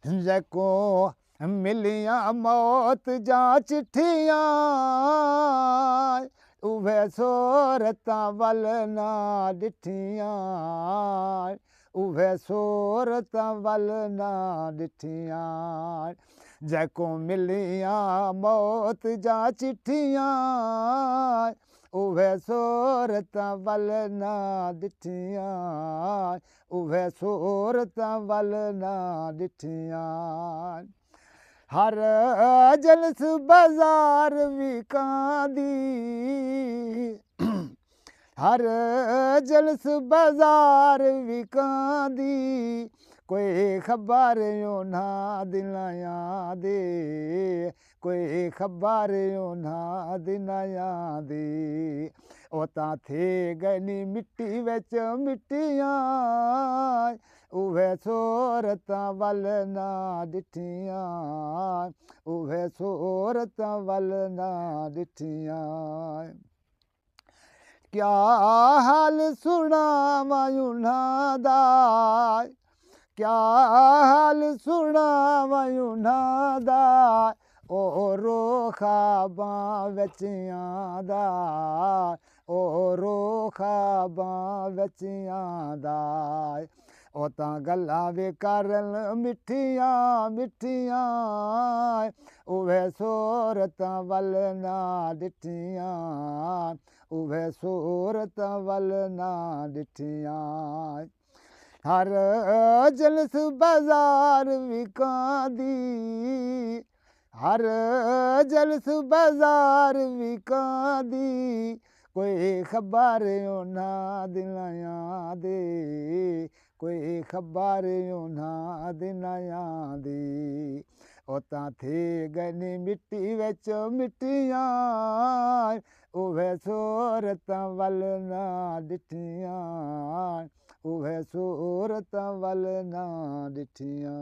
जैको मिलियां मौत जा चिट्ठियां उहे सूरतां वल ना ॾिठियां उहे सूरतां वल ना ॾिठियां जैको मिलियां मौत जा चिट्ठियां उहे सूरतां वल ना ॾिठियां उहे सूरतां वल ना ॾिठियां हर जलस बाज़ार विकांदी हर जलस बाज़ार विकांदी कोई ख़बर ना दिलायां दे कोई ख़बर ना दिलायां दे ओ तां थे गनी मिट्टी विच मिट्टियां उहे सूरतां वल ना ॾिठियां उहे सूरतां वल ना ॾिठियां क्या हाल सुनावां उन्हां दा क्या हाल सुनावां उन्हां दा ओ ख्वाबां विच आंदा ओ ख्वाबां विच आंदा ओ तां गल्लां वे करन मिठियां मिठियां उहे सूरतां वल ना ॾिठियां उहे सूरतां वल ना ॾिठियां हर जलस बाज़ार विकांदी हर जलस बाज़ार विकांदी कोई ख़बर ना दिलायां दे कोई ख़बर ना दिलायां दे ओ तां थे गनी मिट्टी विच मिट्टियां उहे सूरतां वल ना ॾिठियां उहे सूरतां वल ना ॾिठियां